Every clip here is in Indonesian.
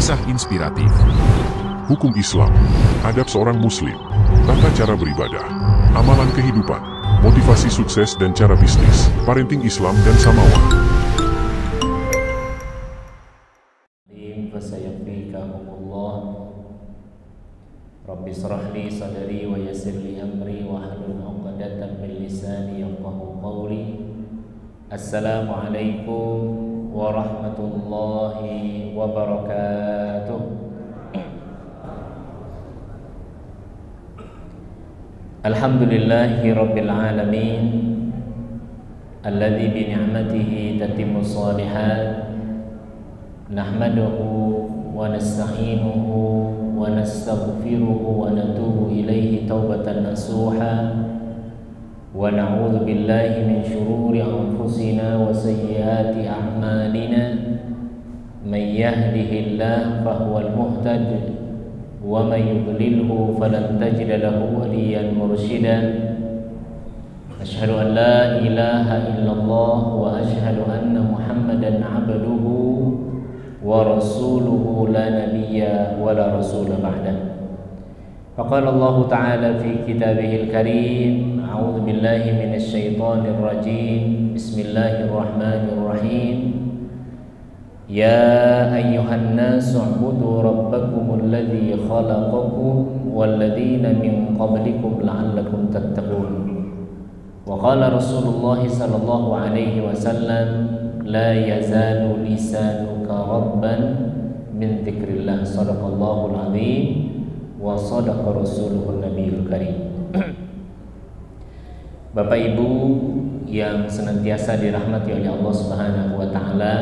kisah inspiratif, hukum Islam, adab seorang muslim, tata cara beribadah, amalan kehidupan, motivasi sukses dan cara bisnis, parenting Islam dan Samawa. Rabbi shrah li sadri wa yassir li amri wa hlul 'uqdatam min lisani yafqahu qawli. Assalamualaikum warahmatullahi wabarakatuh. Alhamdulillahi rabbil alamin alladzi bi ni'matihi tatimmu shalihat. Nahmaduhu wa nasta'inuhu wa nastaghfiruhu wa natubu ilaihi taubatan nasuha wa na'udzu billahi min shururi anfusina wa sayyiati a'malina. May yahdihillahu fahuwal muhtad wa may yudlilhu falan tajida lahu waliyan mursyida. Asyhadu an la ilaha illallah wa asyhadu anna Muhammadan 'abduhu wa rasuluhu la nabiyya wa la rasula ba'dah. Faqala Allah Ta'ala fi kitabihil karim, a'udzu billahi minasy syaithanir rajim. Bismillahirrahmanirrahim. Ya ayyuhan nasu u'budu rabbakumul ladzi khalaqakum wal ladzina min qablikum la'allakum tattaqun. Wa qala Rasulullah sallallahu alaihi wasallam, la yazalu lisanuka rabban min dzikrillah. Shadaqallahul azim wa shadaqa rasuluhun nabiyul karim. Bapak Ibu yang senantiasa dirahmati oleh Allah Subhanahu wa taala,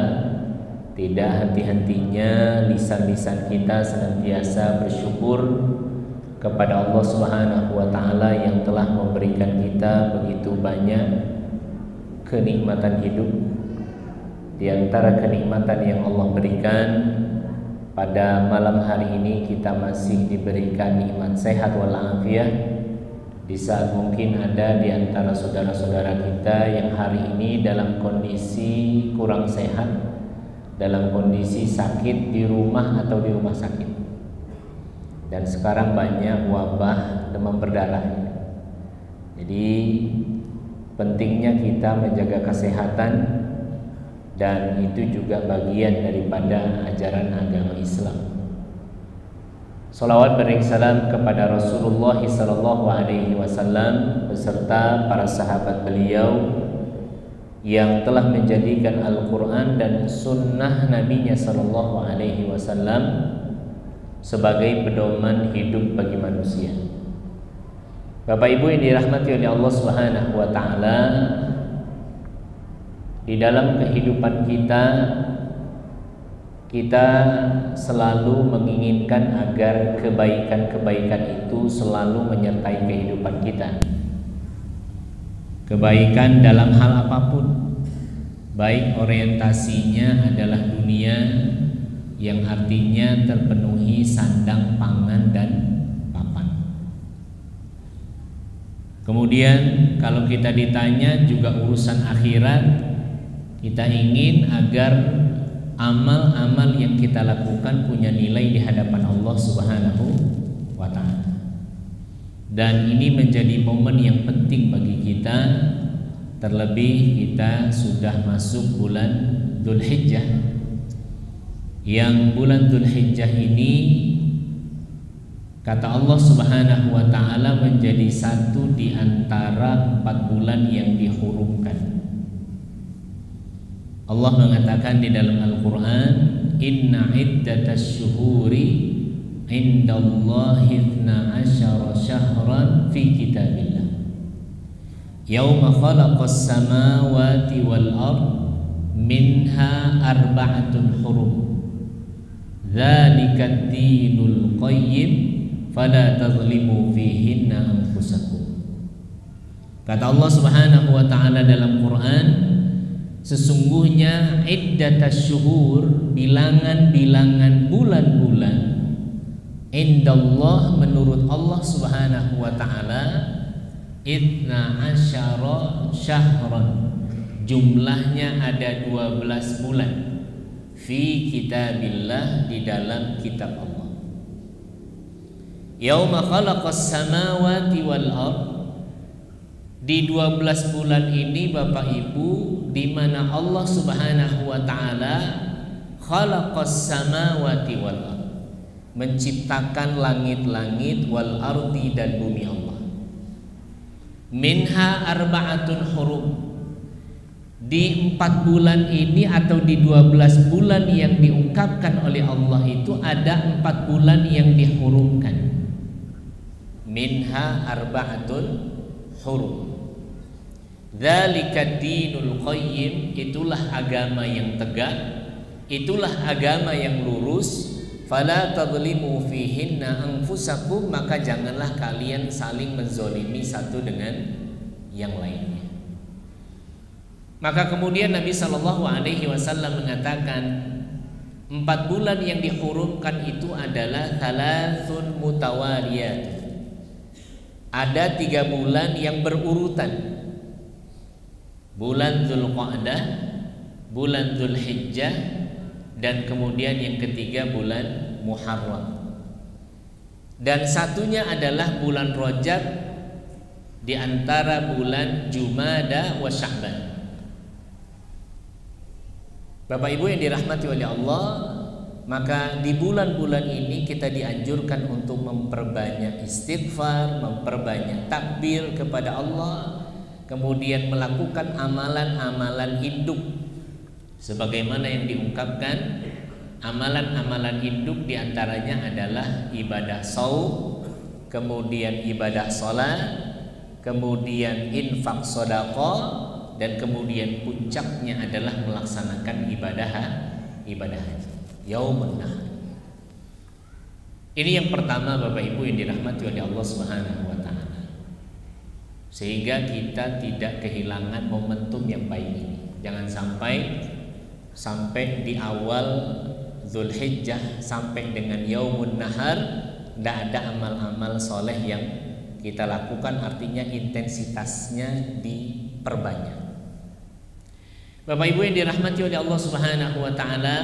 tidak henti-hentinya lisan-lisan kita senantiasa bersyukur kepada Allah Subhanahu wa taala yang telah memberikan kita begitu banyak kenikmatan hidup. Di antara kenikmatan yang Allah berikan, pada malam hari ini kita masih diberikan nikmat sehat walafiat. Di saat mungkin ada di antara saudara-saudara kita yang hari ini dalam kondisi kurang sehat, dalam kondisi sakit di rumah atau di rumah sakit. Dan sekarang banyak wabah demam berdarah. Jadi pentingnya kita menjaga kesehatan, dan itu juga bagian daripada ajaran agama Islam. Salawat salam kepada Rasulullah sallallahu alaihi wasallam beserta para sahabat beliau yang telah menjadikan Al-Quran dan sunnah Nabi-Nya sallallahu alaihi wasallam sebagai pedoman hidup bagi manusia. Bapak Ibu yang dirahmati oleh Allah Subhanahu wa taala, di dalam kehidupan kita selalu menginginkan agar kebaikan-kebaikan itu selalu menyertai kehidupan kita. Kebaikan dalam hal apapun, baik orientasinya adalah dunia yang artinya terpenuhi sandang, pangan, dan papan. Kemudian kalau kita ditanya juga urusan akhirat, kita ingin agar amal-amal yang kita lakukan punya nilai di hadapan Allah Subhanahu wa ta'ala. Dan ini menjadi momen yang penting bagi kita, terlebih kita sudah masuk bulan Dzulhijjah. Yang bulan Dzulhijjah ini kata Allah Subhanahu wa ta'ala menjadi satu di antara 4 bulan yang dihurumkan. Allah mengatakan di dalam Al-Quran, inna iddatas syuhuri indallahi 12 syahran fi kitabillah yauma khalaqas samawati wal ard minha arba'atun hurum dzalikat dinul qayyim fala tazlimu fihinna anfusakum. Kata Allah Subhanahu wa ta'ala dalam Quran, sesungguhnya iddatas syuhur, bilangan-bilangan bulan-bulan, indallah menurut Allah Subhanahu wa ta'ala, 12 syahran, jumlahnya ada 12 bulan, fi kitabillah, di dalam kitab Allah. Yauma khalaqas samawati wal ard, di 12 bulan ini Bapak Ibu, di mana Allah Subhanahu wa taala khalaqas samawati wal ard, menciptakan langit-langit, wal ardi, dan bumi Allah. Minha arba'atun hurum, di 4 bulan ini atau di 12 bulan yang diungkapkan oleh Allah itu ada 4 bulan yang dihurumkan. Minha arba'atun hurum. Dzalika dinul qayyim, itulah agama yang tegak, itulah agama yang lurus. Fala tadlimu fihinna anfusakum, maka janganlah kalian saling menzolimi satu dengan yang lainnya. Maka kemudian Nabi Shallallahu Alaihi Wasallam mengatakan 4 bulan yang dihurumkan itu adalah thalathun mutawaliyat. Ada 3 bulan yang berurutan. Bulan Dzulqa'dah, bulan Dzulhijjah, dan kemudian yang ketiga bulan Muharram. Dan satunya adalah bulan Rajab di antara bulan Jumada wa Sya'ban. Bapak Ibu yang dirahmati oleh Allah, maka di bulan-bulan ini kita dianjurkan untuk memperbanyak istighfar, memperbanyak takbir kepada Allah, kemudian melakukan amalan-amalan hidup sebagaimana yang diungkapkan. Amalan-amalan hidup diantaranya adalah ibadah shaum, kemudian ibadah sholat, kemudian infak sedekah, dan kemudian puncaknya adalah melaksanakan ibadah haji, yaumun nahar. Ini yang pertama Bapak Ibu yang dirahmati oleh Allah Subhanahu wa taala. Sehingga kita tidak kehilangan momentum yang baik ini. Jangan sampai di awal Dzulhijjah sampai dengan yaumun nahar tidak ada amal-amal soleh yang kita lakukan, artinya intensitasnya diperbanyak. Bapak Ibu yang dirahmati oleh Allah Subhanahu wa taala,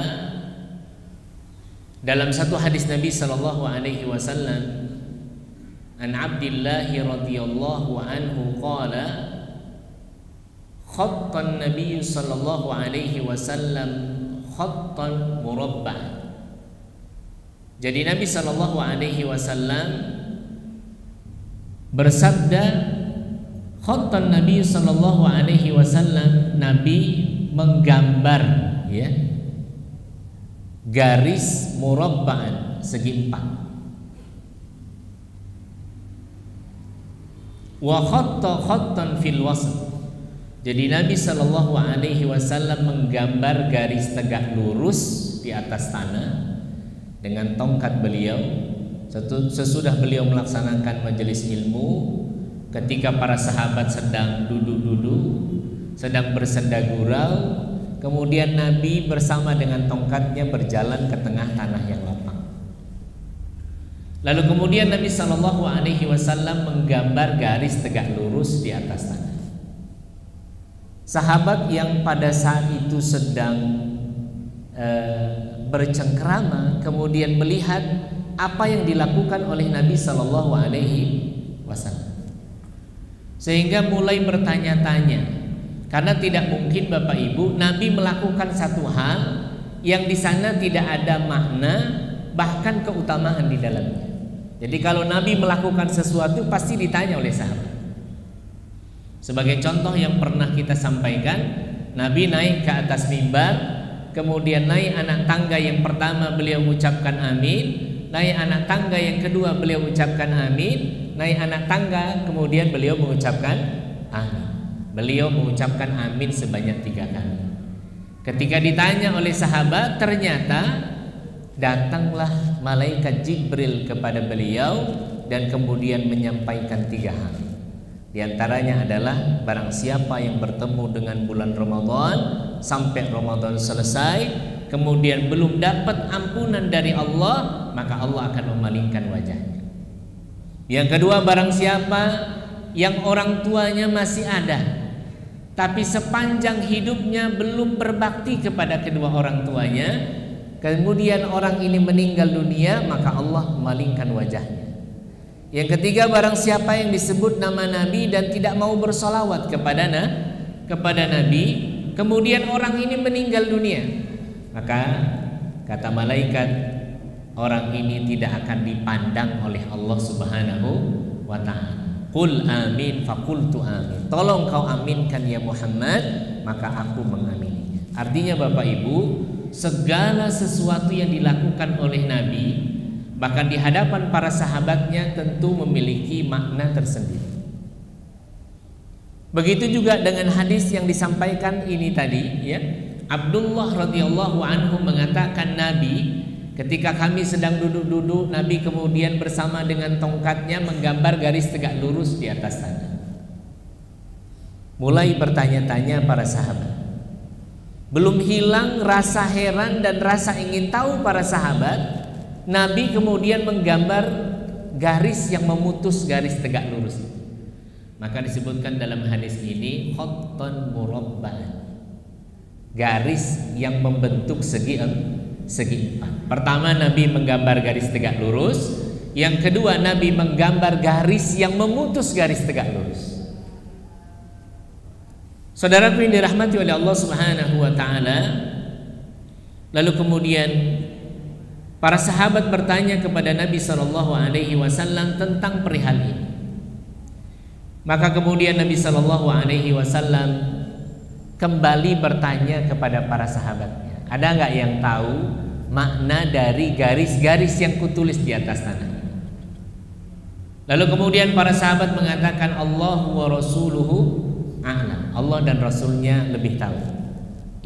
dalam satu hadis Nabi sallallahu alaihi wasallam, an Abdillah radhiyallahu anhu qala khattan Nabi sallallahu alaihi wasallam khattan murabba'an. Jadi Nabi sallallahu alaihi wasallam bersabda, khattan Nabi sallallahu alaihi wasallam, Nabi menggambar, ya, garis murabba'an, segi 4. Wa khatta khattan fil wasat. Jadi Nabi Shallallahu Alaihi Wasallam menggambar garis tegak lurus di atas tanah dengan tongkat beliau. Sesudah beliau melaksanakan majelis ilmu, ketika para sahabat sedang duduk-duduk, sedang bersenda gurau, kemudian Nabi bersama dengan tongkatnya berjalan ke tengah tanah yang lapang. Lalu kemudian Nabi Shallallahu Alaihi Wasallam menggambar garis tegak lurus di atas tanah. Sahabat yang pada saat itu sedang bercengkrama kemudian melihat apa yang dilakukan oleh Nabi Shallallahu Alaihi Wasallam, sehingga mulai bertanya-tanya, karena tidak mungkin Bapak Ibu Nabi melakukan satu hal yang di sana tidak ada makna bahkan keutamaan di dalamnya. Jadi kalau Nabi melakukan sesuatu pasti ditanya oleh sahabat. Sebagai contoh yang pernah kita sampaikan, Nabi naik ke atas mimbar, kemudian naik anak tangga yang pertama beliau mengucapkan amin, naik anak tangga yang kedua beliau mengucapkan amin, naik anak tangga kemudian beliau mengucapkan amin. Beliau mengucapkan amin sebanyak 3 kali. Ketika ditanya oleh sahabat, ternyata datanglah malaikat Jibril kepada beliau dan kemudian menyampaikan 3 hal. Di antaranya adalah barang siapa yang bertemu dengan bulan Ramadan sampai Ramadan selesai kemudian belum dapat ampunan dari Allah, maka Allah akan memalingkan wajahnya. Yang kedua, barang siapa yang orang tuanya masih ada tapi sepanjang hidupnya belum berbakti kepada kedua orang tuanya, kemudian orang ini meninggal dunia, maka Allah memalingkan wajahnya. Yang ketiga, barang siapa yang disebut nama Nabi dan tidak mau bersolawat kepada Nabi, kemudian orang ini meninggal dunia, maka kata malaikat, orang ini tidak akan dipandang oleh Allah Subhanahu wa ta'ala. Qul amin faqultu amin. Tolong kau aminkan ya Muhammad, maka aku mengamininya. Artinya Bapak Ibu, segala sesuatu yang dilakukan oleh Nabi, bahkan di hadapan para sahabatnya, tentu memiliki makna tersendiri. Begitu juga dengan hadis yang disampaikan ini tadi, ya. Abdullah radhiyallahu anhu mengatakan, Nabi, ketika kami sedang duduk-duduk, Nabi kemudian bersama dengan tongkatnya menggambar garis tegak lurus di atas tanah. Mulai bertanya-tanya para sahabat. Belum hilang rasa heran dan rasa ingin tahu para sahabat, Nabi kemudian menggambar garis yang memutus garis tegak lurus. Maka disebutkan dalam hadis ini khattan murabba'an, garis yang membentuk segi empat. Pertama, Nabi menggambar garis tegak lurus. Yang kedua, Nabi menggambar garis yang memutus garis tegak lurus. Saudaraku yang dirahmati oleh Allah Subhanahu wa ta'ala, lalu kemudian para sahabat bertanya kepada Nabi SAW tentang perihal ini. Maka kemudian Nabi SAW kembali bertanya kepada para sahabatnya, ada nggak yang tahu makna dari garis-garis yang kutulis di atas tanah? Lalu kemudian para sahabat mengatakan, Allah wa rasuluhu a'lam, Allah dan Rasulnya lebih tahu.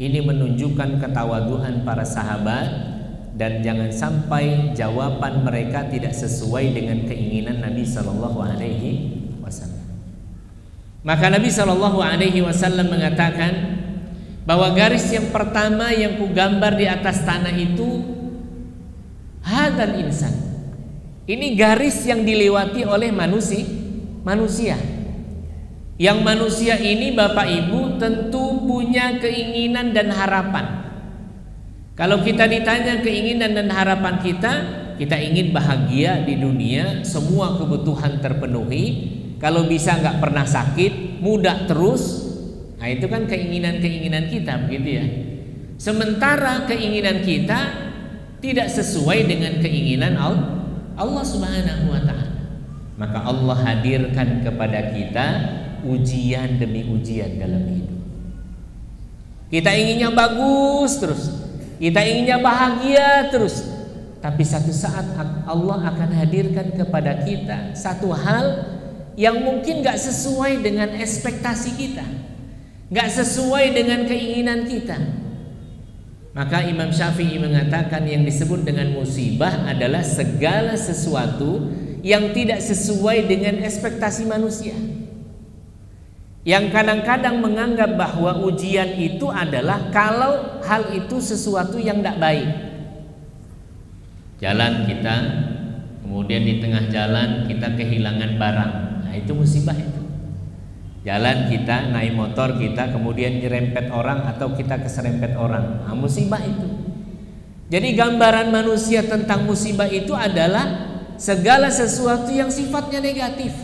Ini menunjukkan ketawaduan para sahabat, dan jangan sampai jawaban mereka tidak sesuai dengan keinginan Nabi Sallallahu Alaihi Wasallam. Maka Nabi Sallallahu Alaihi Wasallam mengatakan bahwa garis yang pertama yang kugambar di atas tanah itu hadzal insan. Ini garis yang dilewati oleh manusia. Yang manusia ini Bapak Ibu tentu punya keinginan dan harapan. Kalau kita ditanya keinginan dan harapan kita ingin bahagia di dunia, semua kebutuhan terpenuhi. Kalau bisa nggak pernah sakit, muda terus. Nah itu kan keinginan-keinginan kita, begitu ya. Sementara keinginan kita tidak sesuai dengan keinginan Allah Subhanahu wa ta'ala. Maka Allah hadirkan kepada kita ujian demi ujian dalam hidup. Kita inginnya bagus terus, kita inginnya bahagia terus, tapi satu saat Allah akan hadirkan kepada kita satu hal yang mungkin gak sesuai dengan ekspektasi kita, gak sesuai dengan keinginan kita. Maka Imam Syafi'i mengatakan yang disebut dengan musibah adalah segala sesuatu yang tidak sesuai dengan ekspektasi manusia, yang kadang-kadang menganggap bahwa ujian itu adalah kalau hal itu sesuatu yang tidak baik. Jalan kita, kemudian di tengah jalan kita kehilangan barang, nah itu musibah itu. Jalan kita, naik motor kita, kemudian nyerempet orang atau kita keserempet orang, nah musibah itu. Jadi gambaran manusia tentang musibah itu adalah segala sesuatu yang sifatnya negatif,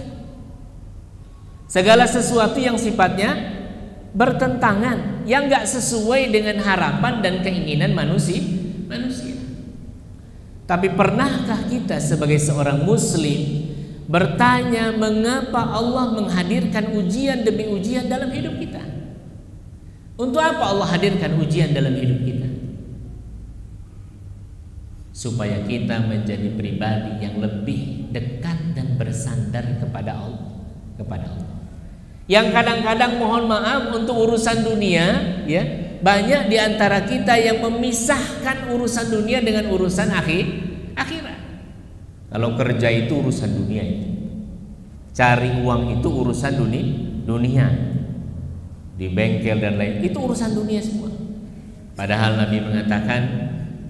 segala sesuatu yang sifatnya bertentangan, yang gak sesuai dengan harapan dan keinginan manusia. Tapi pernahkah kita sebagai seorang muslim bertanya mengapa Allah menghadirkan ujian demi ujian dalam hidup kita? Untuk apa Allah hadirkan ujian dalam hidup kita? Supaya kita menjadi pribadi yang lebih dekat dan bersandar kepada Allah. Yang kadang-kadang mohon maaf untuk urusan dunia, ya, banyak di antara kita yang memisahkan urusan dunia dengan urusan akhirat. Kalau kerja itu urusan dunia itu, cari uang itu urusan dunia, di bengkel dan lain itu urusan dunia semua. Padahal Nabi mengatakan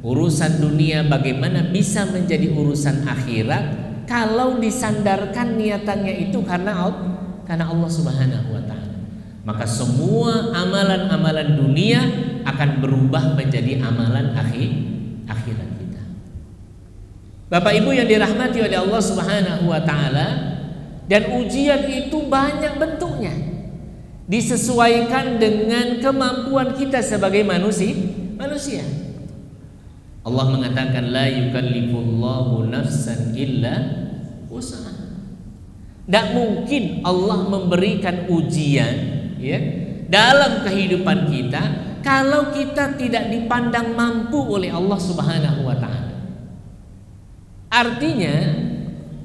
urusan dunia bagaimana bisa menjadi urusan akhirat kalau disandarkan niatannya itu karena Allah Subhanahu wa ta'ala. maka semua amalan-amalan dunia akan berubah menjadi amalan akhirat kita. Bapak Ibu yang dirahmati oleh Allah Subhanahu wa taala, dan ujian itu banyak bentuknya, disesuaikan dengan kemampuan kita sebagai manusia. Allah mengatakan la yukallifullahu nafsan illa wus'aha. Tidak mungkin Allah memberikan ujian ya dalam kehidupan kita kalau kita tidak dipandang mampu oleh Allah Subhanahu wa taala. Artinya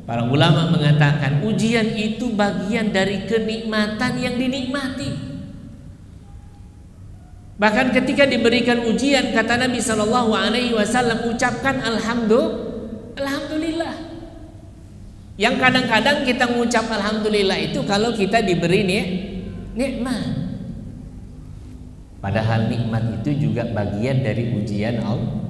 para ulama mengatakan ujian itu bagian dari kenikmatan yang dinikmati. Bahkan ketika diberikan ujian, kata Nabi Shallallahu Alaihi Wasallam, ucapkan alhamdulillah. Yang kadang-kadang kita mengucap alhamdulillah itu kalau kita diberi nikmat. Padahal nikmat itu juga bagian dari ujian Allah.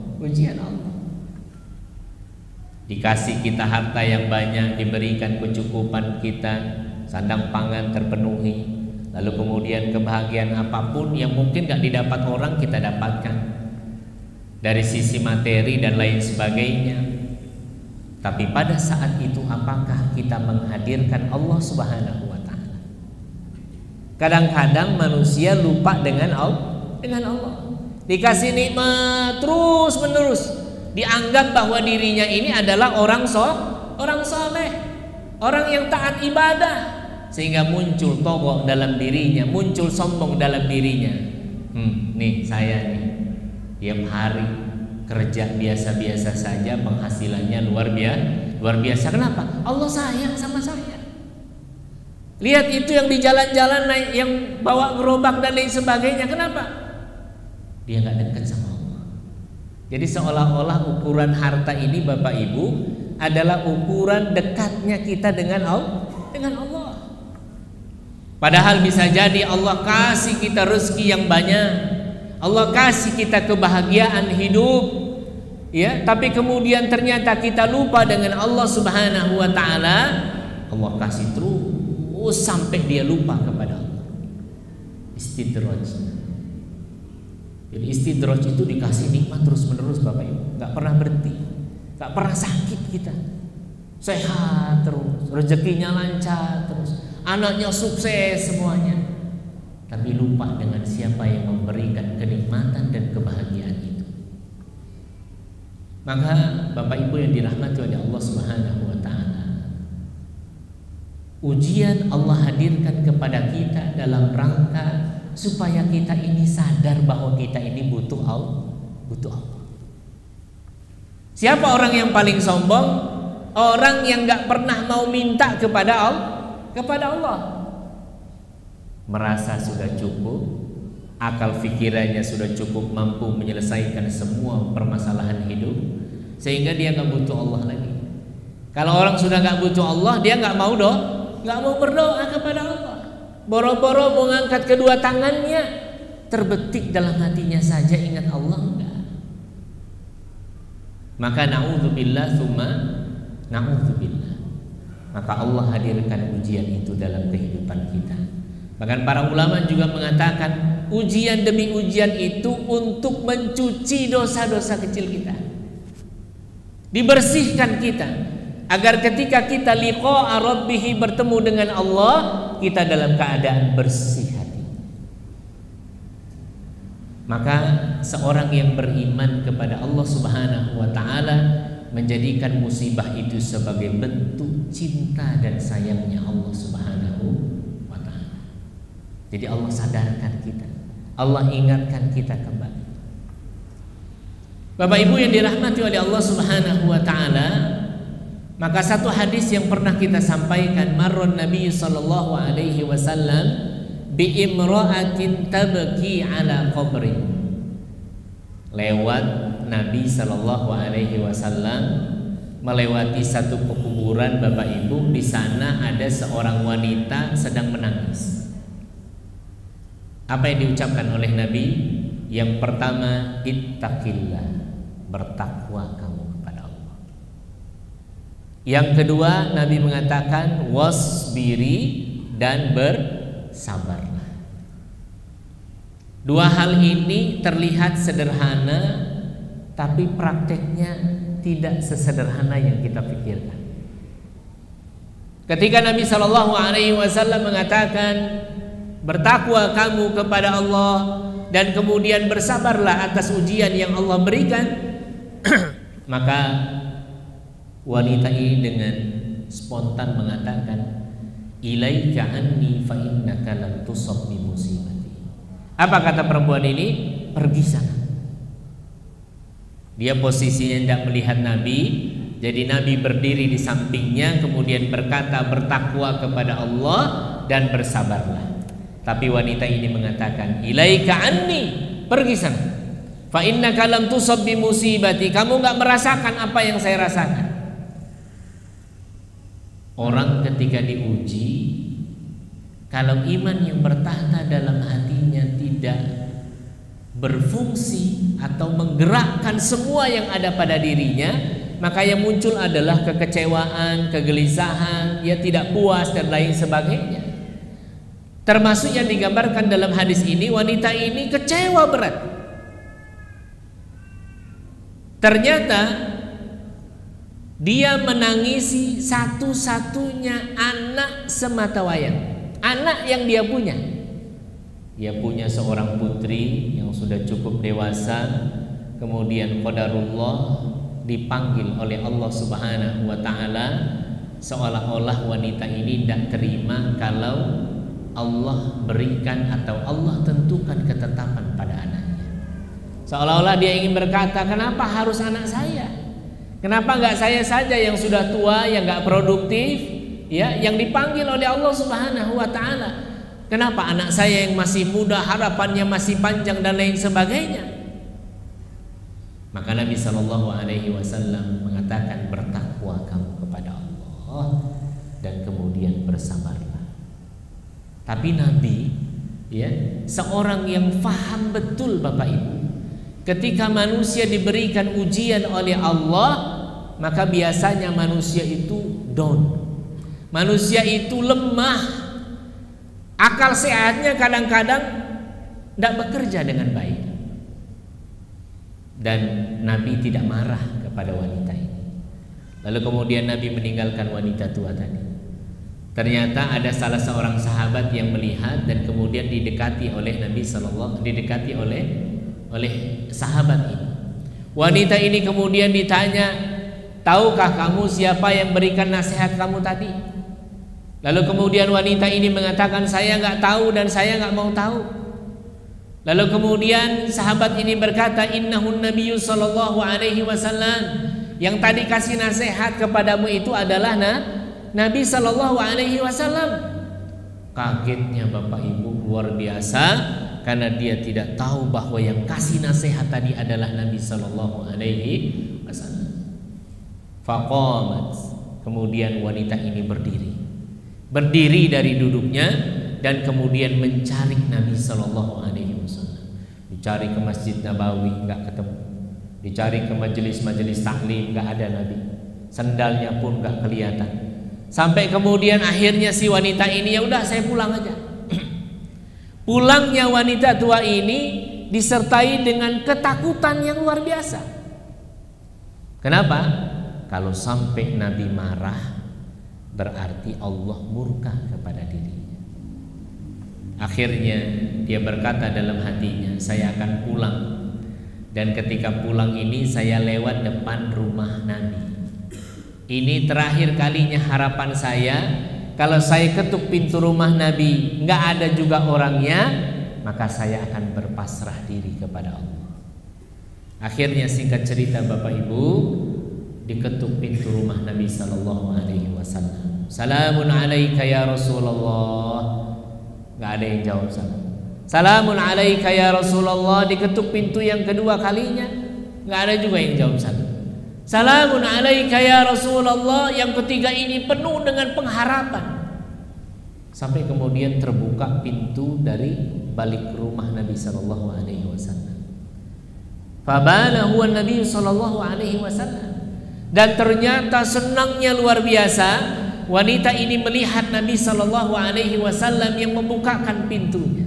Dikasih kita harta yang banyak, diberikan kecukupan kita, sandang pangan terpenuhi. Lalu kemudian kebahagiaan apapun yang mungkin gak didapat orang kita dapatkan dari sisi materi dan lain sebagainya. Tapi pada saat itu apakah kita menghadirkan Allah Subhanahu wa taala? Kadang-kadang manusia lupa dengan Allah. Dikasih nikmat terus menerus, dianggap bahwa dirinya ini adalah orang soleh, orang yang taat ibadah. Sehingga muncul togok dalam dirinya, muncul sombong dalam dirinya. Nih saya nih tiap hari kerja biasa-biasa saja, penghasilannya luar biasa. Kenapa? Allah sayang sama saya. Lihat itu yang di jalan-jalan naik, yang bawa gerobak dan lain sebagainya. Kenapa? Dia nggak dekat sama Allah. Jadi seolah-olah ukuran harta ini Bapak Ibu adalah ukuran dekatnya kita dengan Allah. Padahal bisa jadi Allah kasih kita rezeki yang banyak, Allah kasih kita kebahagiaan hidup, ya. Tapi kemudian ternyata kita lupa dengan Allah Subhanahu wa taala. Allah kasih terus sampai dia lupa kepada Allah. Istidraj. Jadi istidraj itu dikasih nikmat terus menerus Bapak Ibu, nggak pernah berhenti, nggak pernah sakit kita, sehat terus, rezekinya lancar terus, anaknya sukses semuanya, tapi lupa dengan siapa yang memberikan kenikmatan dan kebahagiaan itu. Maka Bapak Ibu yang dirahmati oleh Allah Subhanahu wa taala, ujian Allah hadirkan kepada kita dalam rangka supaya kita ini sadar bahwa kita ini butuh Allah. Siapa orang yang paling sombong? Orang yang gak pernah mau minta kepada Allah. Merasa sudah cukup, akal pikirannya sudah cukup mampu menyelesaikan semua permasalahan hidup, sehingga dia gak butuh Allah lagi. Kalau orang sudah gak butuh Allah, dia gak mau berdoa kepada Allah. Boro-boro mengangkat kedua tangannya, terbetik dalam hatinya saja ingat Allah enggak. Maka na'udzubillah tsumma na'udzubillah. Maka Allah hadirkan ujian itu dalam kehidupan kita. Bahkan para ulama juga mengatakan ujian demi ujian itu untuk mencuci dosa-dosa kecil kita, dibersihkan kita, agar ketika kita liqa'a rabbih, bertemu dengan Allah, kita dalam keadaan bersih hati. Maka seorang yang beriman kepada Allah Subhanahu wa taala menjadikan musibah itu sebagai bentuk cinta dan sayangnya Allah Subhanahu wa taala. Jadi Allah sadarkan kita, Allah ingatkan kita kembali. Bapak Ibu yang dirahmati oleh Allah Subhanahu wa taala, maka satu hadis yang pernah kita sampaikan, marron Nabi sallallahu alaihi wasallam bi imra'atin tabki ala qabri. Lewat Nabi sallallahu alaihi wasallam melewati satu pekuburan Bapak Ibu, di sana ada seorang wanita sedang menangis. Apa yang diucapkan oleh Nabi? Yang pertama, ittaqillah, bertakwa kamu kepada Allah. Yang kedua, Nabi mengatakan wasbiri, dan bersabarlah. Dua hal ini terlihat sederhana, tapi prakteknya tidak sesederhana yang kita pikirkan. Ketika Nabi Shallallahu Alaihi Wasallam mengatakan, bertakwa kamu kepada Allah dan kemudian bersabarlah atas ujian yang Allah berikan, maka wanita ini dengan spontan mengatakan, ilaika anni fa innaka lam tusab bi musibati. Apa kata perempuan ini? Pergi sana. Dia posisinya tidak melihat Nabi, jadi Nabi berdiri di sampingnya, kemudian berkata, bertakwa kepada Allah dan bersabarlah. Tapi wanita ini mengatakan, ilaika anni, pergi sana. Fa innaka lam tusab bi musibati, kamu enggak merasakan apa yang saya rasakan. Orang ketika diuji, kalau iman yang bertahta dalam hatinya tidak berfungsi atau menggerakkan semua yang ada pada dirinya, maka yang muncul adalah kekecewaan, kegelisahan, ya tidak puas dan lain sebagainya. Termasuk yang digambarkan dalam hadis ini, wanita ini kecewa berat. Ternyata dia menangisi satu-satunya anak sematawayang, anak yang dia punya. Dia punya seorang putri yang sudah cukup dewasa, kemudian qadarullah dipanggil oleh Allah Subhanahu wa taala, seolah-olah wanita ini tidak terima kalau Allah berikan atau Allah tentukan ketetapan pada anaknya. Seolah-olah dia ingin berkata, kenapa harus anak saya? Kenapa enggak saya saja yang sudah tua, yang enggak produktif, ya, yang dipanggil oleh Allah Subhanahu wa taala? Kenapa anak saya yang masih muda, harapannya masih panjang dan lain sebagainya? Maka Nabi Shallallahu Alaihi Wasallam mengatakan, bertakwa kamu kepada Allah dan kemudian bersabarlah. Tapi Nabi, ya, seorang yang faham betul Bapak Ibu, ketika manusia diberikan ujian oleh Allah, maka biasanya manusia itu down, manusia itu lemah. Akal sehatnya kadang-kadang tidak bekerja dengan baik. Dan Nabi tidak marah kepada wanita ini. Lalu kemudian Nabi meninggalkan wanita tua tadi. Ternyata ada salah seorang sahabat yang melihat dan kemudian didekati oleh Nabi Sallallahu, didekati oleh sahabat ini. Wanita ini kemudian ditanya, tahukah kamu siapa yang berikan nasihat kamu tadi? Lalu kemudian wanita ini mengatakan, saya nggak tahu dan saya nggak mau tahu. Lalu kemudian sahabat ini berkata, innahun nabiyyu sallallahu alaihi wasallam, yang tadi kasih nasihat kepadamu itu adalah Nabi sallallahu alaihi wasallam. Kagetnya Bapak Ibu luar biasa, karena dia tidak tahu bahwa yang kasih nasihat tadi adalah Nabi sallallahu alaihi wasallam. Faqamat, kemudian wanita ini berdiri dari duduknya dan kemudian mencari Nabi Shallallahu Alaihi Wasallam. Dicari ke Masjid Nabawi nggak ketemu, dicari ke majelis-majelis taklim nggak ada Nabi, sendalnya pun nggak kelihatan. Sampai kemudian akhirnya si wanita ini, ya udah saya pulang aja. Pulangnya wanita tua ini disertai dengan ketakutan yang luar biasa. Kenapa? Kalau sampai Nabi marah, berarti Allah murka kepada dirinya. Akhirnya dia berkata dalam hatinya, saya akan pulang, dan ketika pulang ini saya lewat depan rumah Nabi. Ini terakhir kalinya harapan saya, kalau saya ketuk pintu rumah Nabi nggak ada juga orangnya, maka saya akan berpasrah diri kepada Allah. Akhirnya singkat cerita Bapak Ibu, diketuk pintu rumah Nabi Sallallahu Alaihi Wasallam. Salamun alaika ya Rasulullah. Gak ada yang jawab salam. Salamun alaika ya Rasulullah. Diketuk pintu yang kedua kalinya, gak ada juga yang jawab salam. Salamun alaika ya Rasulullah. Yang ketiga ini penuh dengan pengharapan. Sampai kemudian terbuka pintu dari balik rumah Nabi Sallallahu Alaihi Wasallam. Fabana huwa Nabi Sallallahu Alaihi Wasallam. Dan ternyata senangnya luar biasa. Wanita ini melihat Nabi Sallallahu Alaihi Wasallam yang membukakan pintunya.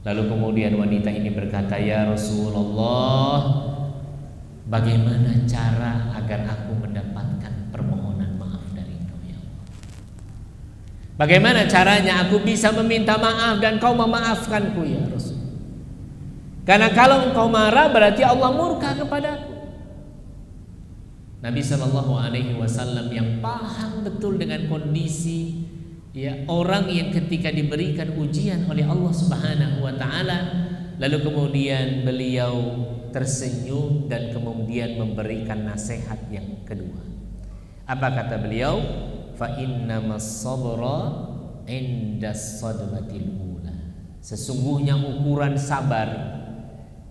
Lalu kemudian wanita ini berkata, "Ya Rasulullah, bagaimana cara agar aku mendapatkan permohonan maaf dari Engkau ya Allah? Bagaimana caranya aku bisa meminta maaf dan Kau memaafkanku ya Rasul? Karena kalau Engkau marah berarti Allah murka kepadaku." Nabi SAW yang paham betul dengan kondisi ya orang yang ketika diberikan ujian oleh Allah Subhanahu wa taala, lalu kemudian beliau tersenyum dan kemudian memberikan nasihat yang kedua. Apa kata beliau? Fa innamas sabra indas sadmatil ula. Sesungguhnya ukuran sabar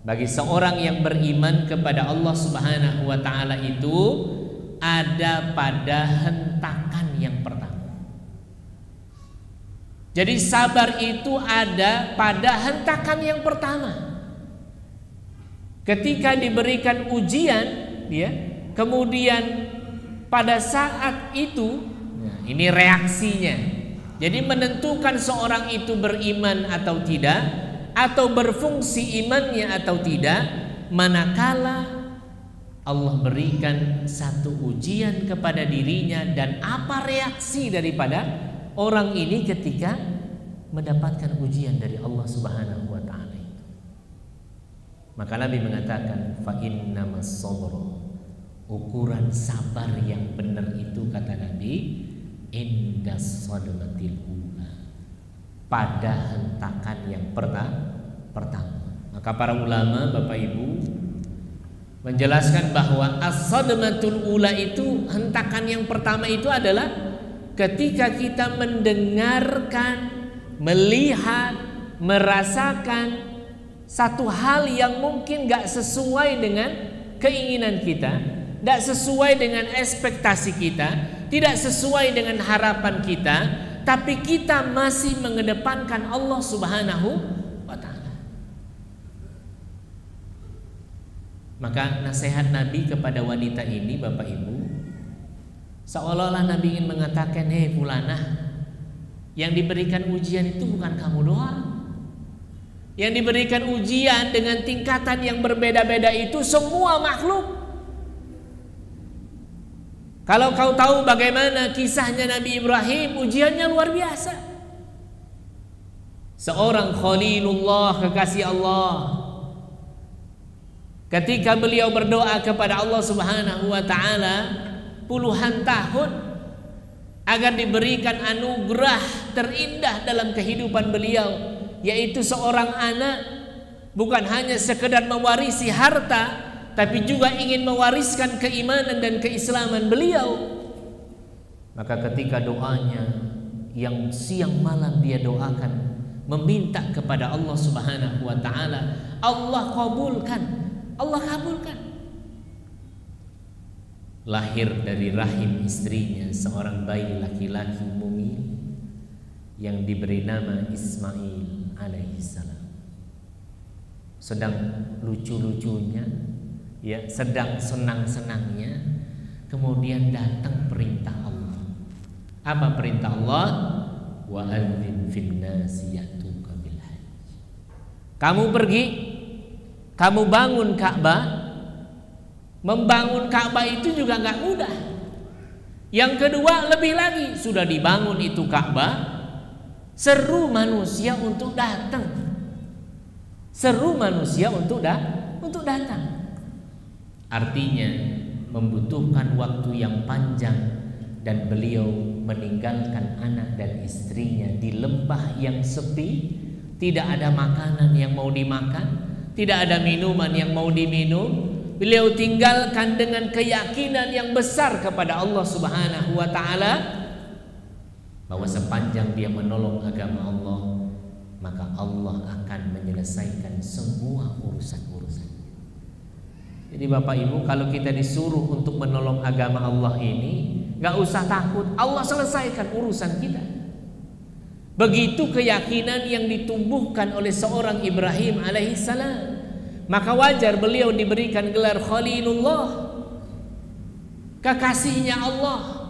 bagi seorang yang beriman kepada Allah Subhanahu wa taala itu ada pada hentakan yang pertama. Jadi sabar itu ada pada hentakan yang pertama. Ketika diberikan ujian, ya, kemudian pada saat itu, nah, ini reaksinya. Jadi menentukan seorang itu beriman atau tidak, atau berfungsi imannya atau tidak, manakala Allah berikan satu ujian kepada dirinya dan apa reaksi daripada orang ini ketika mendapatkan ujian dari Allah Subhanahu wa taala itu. Maka Nabi mengatakan, fa innamas sabra, ukuran sabar yang benar itu kata Nabi, indas sadmatil ula, pada hentakan yang pertama. Maka para ulama, Bapak Ibu, menjelaskan bahwa as-sadmatul ula itu, hentakan yang pertama itu adalah ketika kita mendengarkan, melihat, merasakan satu hal yang mungkin gak sesuai dengan keinginan kita, gak sesuai dengan ekspektasi kita, tidak sesuai dengan harapan kita, tapi kita masih mengedepankan Allah Subhanahu wa ta'ala. Maka nasihat Nabi kepada wanita ini, Bapak Ibu, seolah-olah Nabi ingin mengatakan, hei fulanah, yang diberikan ujian itu bukan kamu doang. Yang diberikan ujian dengan tingkatan yang berbeda-beda itu semua makhluk. Kalau kau tahu bagaimana kisahnya Nabi Ibrahim, ujiannya luar biasa. Seorang Khalilullah, kekasih Allah, ketika beliau berdoa kepada Allah Subhanahu wa ta'ala puluhan tahun agar diberikan anugerah terindah dalam kehidupan beliau, yaitu seorang anak, bukan hanya sekedar mewarisi harta, tapi juga ingin mewariskan keimanan dan keislaman beliau. Maka ketika doanya yang siang malam dia doakan, meminta kepada Allah Subhanahu wa ta'ala, Allah kabulkan, Allah kabulkan. Lahir dari rahim istrinya seorang bayi laki-laki mungil yang diberi nama Ismail alaihissalam. Sedang lucu-lucunya, ya, sedang senang-senangnya, kemudian datang perintah Allah. Apa perintah Allah? Wa adzin fin nasi ya'tuka bil hajj. Kamu pergi, kamu bangun Ka'bah. Membangun Ka'bah itu juga enggak mudah. Yang kedua, lebih lagi, sudah dibangun itu Ka'bah, seru manusia untuk datang. Seru manusia untuk datang. Artinya membutuhkan waktu yang panjang, dan beliau meninggalkan anak dan istrinya di lembah yang sepi, tidak ada makanan yang mau dimakan, tidak ada minuman yang mau diminum. Beliau tinggalkan dengan keyakinan yang besar kepada Allah Subhanahu wa ta'ala, bahwa sepanjang dia menolong agama Allah, maka Allah akan menyelesaikan semua urusan-urusan. Jadi Bapak Ibu, kalau kita disuruh untuk menolong agama Allah ini, gak usah takut, Allah selesaikan urusan kita. Begitu keyakinan yang ditumbuhkan oleh seorang Ibrahim alaihissalam, maka wajar beliau diberikan gelar Khalilullah, kekasihnya Allah.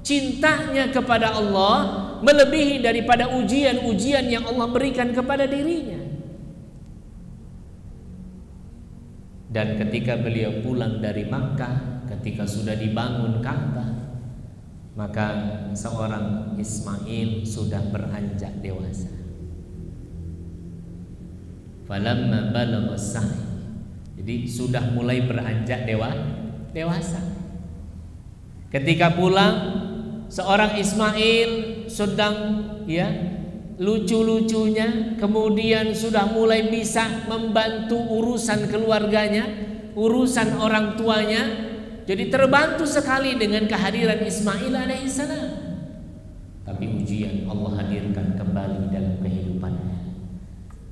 Cintanya kepada Allah melebihi daripada ujian-ujian yang Allah berikan kepada dirinya. Dan ketika beliau pulang dari Makkah, ketika sudah dibangun Ka'bah, maka seorang Ismail sudah beranjak dewasa. Falamma balagha as-sa'i, jadi sudah mulai beranjak dewasa. Ketika pulang, seorang Ismail sedang lucu-lucunya, kemudian sudah mulai bisa membantu urusan keluarganya, urusan orang tuanya. Jadi terbantu sekali dengan kehadiran Ismail alaihissalam. Tapi ujian Allah hadirkan kembali dalam kehidupannya.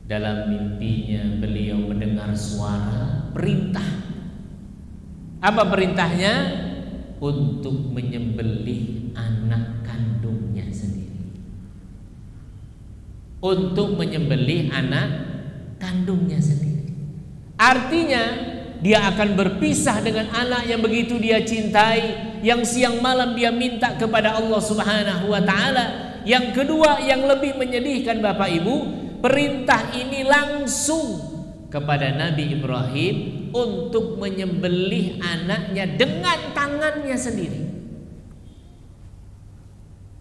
Dalam mimpinya beliau mendengar suara perintah. Apa perintahnya? Untuk menyembelih anak kandungnya sendiri. Untuk menyembelih anak kandungnya sendiri. Artinya dia akan berpisah dengan anak yang begitu dia cintai, yang siang malam dia minta kepada Allah Subhanahu wa taala. Yang kedua yang lebih menyedihkan Bapak Ibu, perintah ini langsung kepada Nabi Ibrahim untuk menyembelih anaknya dengan tangannya sendiri.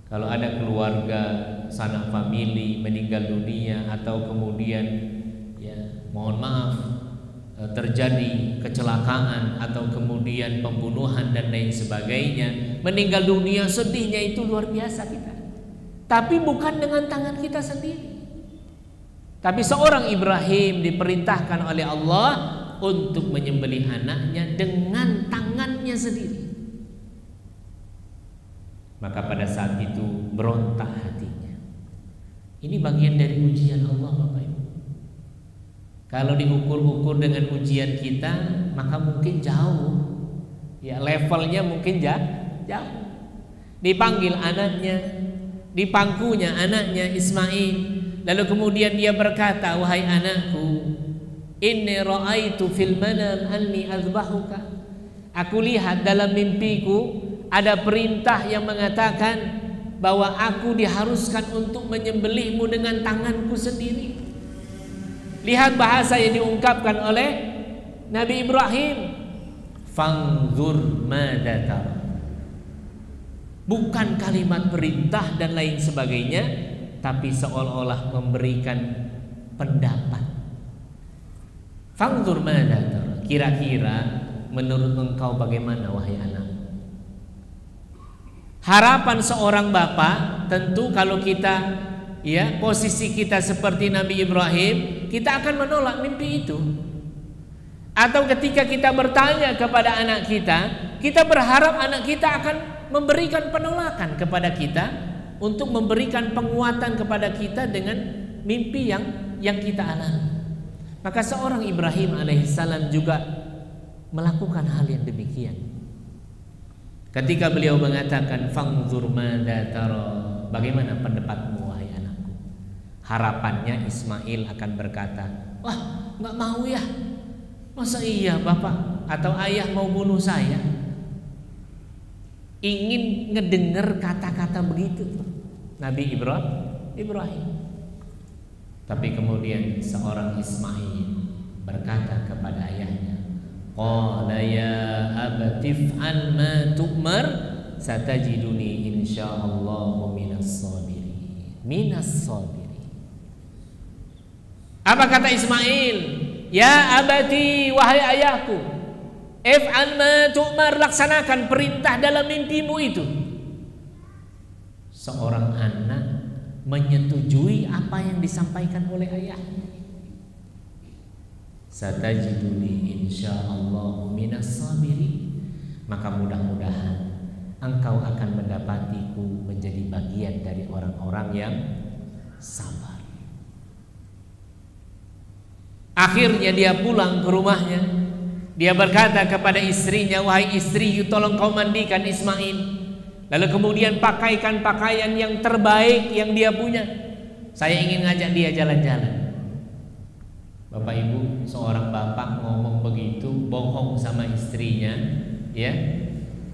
Kalau ada keluarga, sanak famili meninggal dunia atau kemudian mohon maaf terjadi kecelakaan atau kemudian pembunuhan dan lain sebagainya, meninggal dunia, sedihnya itu luar biasa kita. Tapi bukan dengan tangan kita sendiri. Tapi seorang Ibrahim diperintahkan oleh Allah untuk menyembelih anaknya dengan tangannya sendiri. Maka pada saat itu berontak hatinya. Ini bagian dari ujian Allah Bapak Ibu. Kalau diukur-ukur dengan ujian kita, maka mungkin jauh. Ya, levelnya mungkin jauh. Dipanggil anaknya, dipangkunya anaknya Ismail. Lalu kemudian dia berkata, wahai anakku, inni ra'aitu fil manam anni azbahuka. Aku lihat dalam mimpiku ada perintah yang mengatakan bahwa aku diharuskan untuk menyembelihmu dengan tanganku sendiri. Lihat bahasa yang diungkapkan oleh Nabi Ibrahim. Fanzur madza tara. Bukan kalimat perintah dan lain sebagainya, tapi seolah-olah memberikan pendapat. Fanzur madza tara. Kira-kira menurut engkau bagaimana wahai anak? Harapan seorang bapak tentu kalau kita posisi kita seperti Nabi Ibrahim, kita akan menolak mimpi itu. Atau ketika kita bertanya kepada anak kita berharap anak kita akan memberikan penolakan kepada kita untuk memberikan penguatan kepada kita dengan mimpi yang kita alami. Maka seorang Ibrahim alaihissalam juga melakukan hal yang demikian. Ketika beliau mengatakan fanzur madza tara, bagaimana pendapatmu wahai anakku? Harapannya Ismail akan berkata, wah nggak mau ya, masa iya bapak atau ayah mau bunuh saya? Ingin ngedengar kata-kata begitu Nabi Ibrahim. Tapi kemudian seorang Ismail berkata kepada ayahnya, qala ya abati if'al ma tu'mar satajiduni insyaallah minas sabirin. Apa kata Ismail? Ya abati, wahai ayahku, if'al ma tu'mar, laksanakan perintah dalam mimpimu itu. Seorang anak menyetujui apa yang disampaikan oleh ayahnya. Satajiduni insyaallah minas sabirin, maka mudah-mudahan engkau akan mendapatiku menjadi bagian dari orang-orang yang sabar. Akhirnya dia pulang ke rumahnya. Dia berkata kepada istrinya, wahai istri, tolong kau mandikan Ismail. Lalu kemudian pakaikan pakaian yang terbaik yang dia punya. Saya ingin ngajak dia jalan-jalan. Bapak Ibu, seorang bapak ngomong begitu, bohong sama istrinya,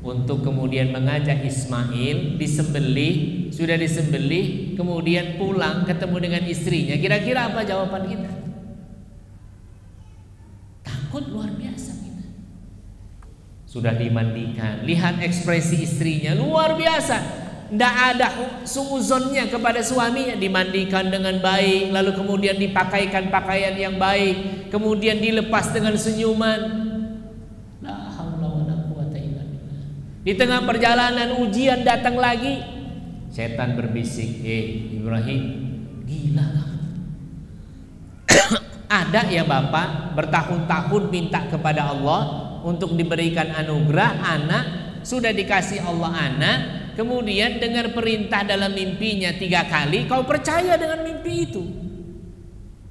untuk kemudian mengajak Ismail disembelih, sudah disembelih, kemudian pulang ketemu dengan istrinya. Kira-kira apa jawaban kita? Takut luar biasa. biasa kita. Sudah dimandikan, lihat ekspresi istrinya luar biasa. Tidak ada suuzonnya kepada suaminya, dimandikan dengan baik, lalu kemudian dipakaikan pakaian yang baik, kemudian dilepas dengan senyuman. La haula wala quwata illa billah. Di tengah perjalanan ujian datang lagi, setan berbisik, Ibrahim, gila kamu. Ada ya bapak bertahun-tahun minta kepada Allah untuk diberikan anugerah anak, sudah dikasih Allah anak, kemudian dengar perintah dalam mimpinya 3 kali, kau percaya dengan mimpi itu,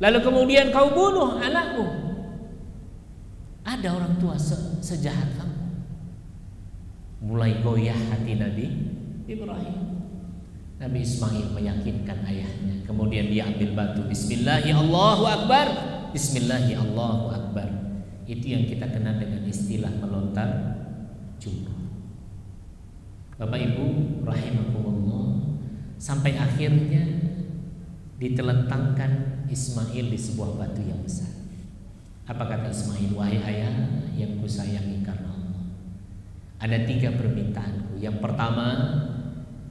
lalu kemudian kau bunuh anakmu. Ada orang tua sejahat kamu. Mulai goyah hati Nabi Ibrahim. Nabi Ismail meyakinkan ayahnya, kemudian dia ambil batu, Bismillahi Allahu Akbar, Bismillahi Allahu Akbar. Itu yang kita kenal dengan istilah melontar jumroh. Bapak Ibu rahimakumullah, sampai akhirnya ditelentangkan Ismail di sebuah batu yang besar. Apa kata Ismail? Wahai ayah yang kusayangi karena Allah, ada 3 permintaanku. Yang pertama,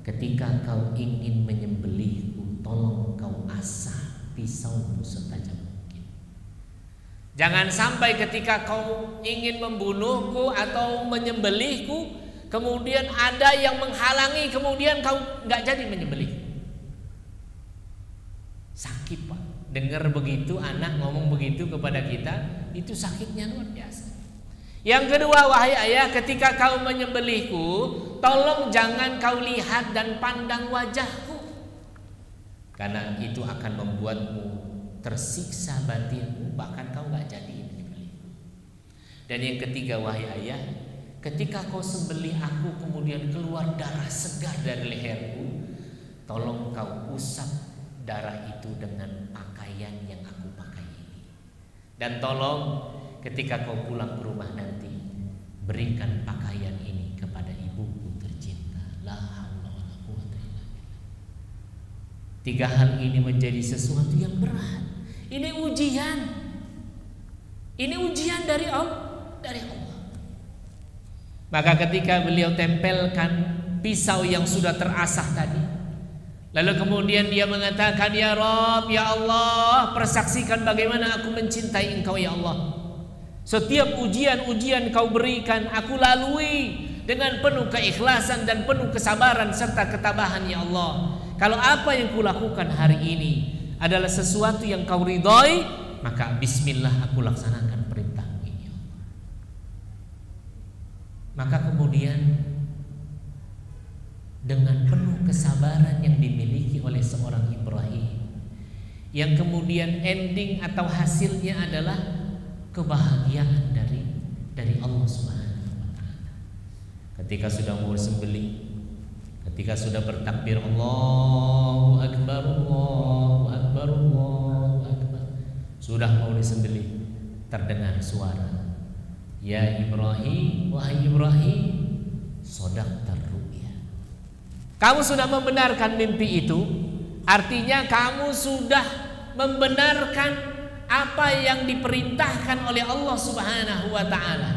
ketika kau ingin menyembelihku, tolong kau asah pisaumu setajam mungkin. Jangan sampai ketika kau ingin membunuhku atau menyembelihku, kemudian ada yang menghalangi, kemudian kau nggak jadi menyembelih. Sakit Pak. Dengar begitu, anak ngomong begitu kepada kita, itu sakitnya luar biasa. Yang kedua, wahai ayah, ketika kau menyembelihku, tolong jangan kau lihat dan pandang wajahku, karena itu akan membuatmu tersiksa batinmu, bahkan kau nggak jadi menyembelihku. Dan yang ketiga, wahai ayah, ketika kau sembelih aku kemudian keluar darah segar dari leherku, tolong kau usap darah itu dengan pakaian yang aku pakai ini. Dan tolong ketika kau pulang ke rumah nanti, berikan pakaian ini kepada ibuku tercinta. La haula wala quwata illa billah. 3 hal ini menjadi sesuatu yang berat. Ini ujian. Ini ujian dari Allah. Maka ketika beliau tempelkan pisau yang sudah terasah tadi, lalu kemudian dia mengatakan, ya Rabb, ya Allah, persaksikan bagaimana aku mencintai Engkau ya Allah. Setiap ujian-ujian kau berikan, aku lalui dengan penuh keikhlasan dan penuh kesabaran serta ketabahan ya Allah. Kalau apa yang kulakukan hari ini adalah sesuatu yang kau ridhoi, maka bismillah aku laksanakan perintahmu ini ya Allah. Maka kemudian dengan penuh kesabaran yang dimiliki oleh seorang Ibrahim, yang kemudian ending atau hasilnya adalah kebahagiaan dari Allah Subhanahu wa taala. Ketika sudah mau sembelih, ketika sudah bertakbir Allahu Akbar, Allahu Akbar, Allahu Akbar, sudah mau disembelih, terdengar suara, ya Ibrahim, wahai Ibrahim, shadaqtar ru'ya. Kamu sudah membenarkan mimpi itu, artinya kamu sudah membenarkan apa yang diperintahkan oleh Allah Subhanahu wa taala.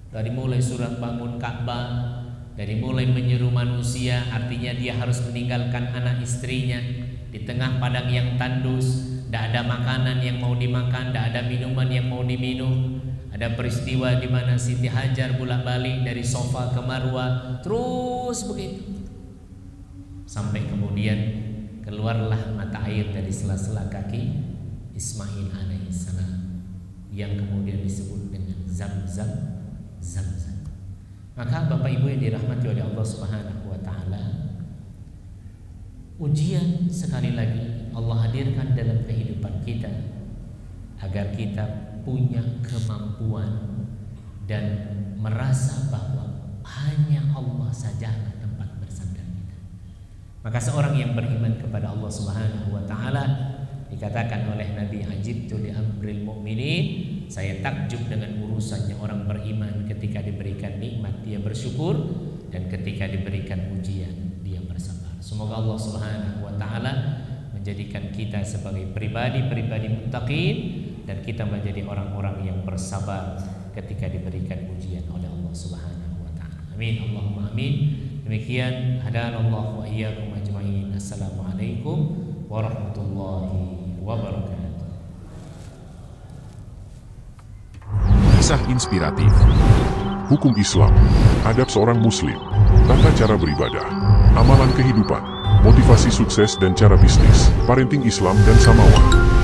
Dari mulai surat bangun Ka'bah, dari mulai menyeru manusia, artinya dia harus meninggalkan anak istrinya di tengah padang yang tandus, tidak ada makanan yang mau dimakan, tidak ada minuman yang mau diminum. Ada peristiwa di mana Siti Hajar bolak-balik dari Sofa ke Marwah, terus begitu. Sampai kemudian keluarlah mata air dari sela-sela kaki Ismail alaihissalam, yang kemudian disebut dengan Zamzam. Maka Bapak Ibu yang dirahmati oleh Allah Subhanahu wa taala, ujian sekali lagi Allah hadirkan dalam kehidupan kita agar kita punya kemampuan dan merasa bahwa hanya Allah sajalah tempat bersandar kita. Maka seorang yang beriman kepada Allah Subhanahu wa taala, dikatakan oleh Nabi, ajibtu li amril mu'minin, saya takjub dengan urusannya orang beriman. Ketika diberikan nikmat dia bersyukur, dan ketika diberikan ujian dia bersabar. Semoga Allah Subhanahu wa taala menjadikan kita sebagai pribadi-pribadi muttaqin, dan kita menjadi orang-orang yang bersabar ketika diberikan ujian oleh Allah Subhanahu wa taala. Amin, Allahumma amin. Demikian, hadanallahu wa iyyakum ajma'in. Assalamualaikum warahmatullahi wabarakatuh. Kisah inspiratif, hukum Islam, adab seorang muslim, tata cara beribadah, amalan kehidupan, motivasi sukses dan cara bisnis, parenting Islam dan Samawa.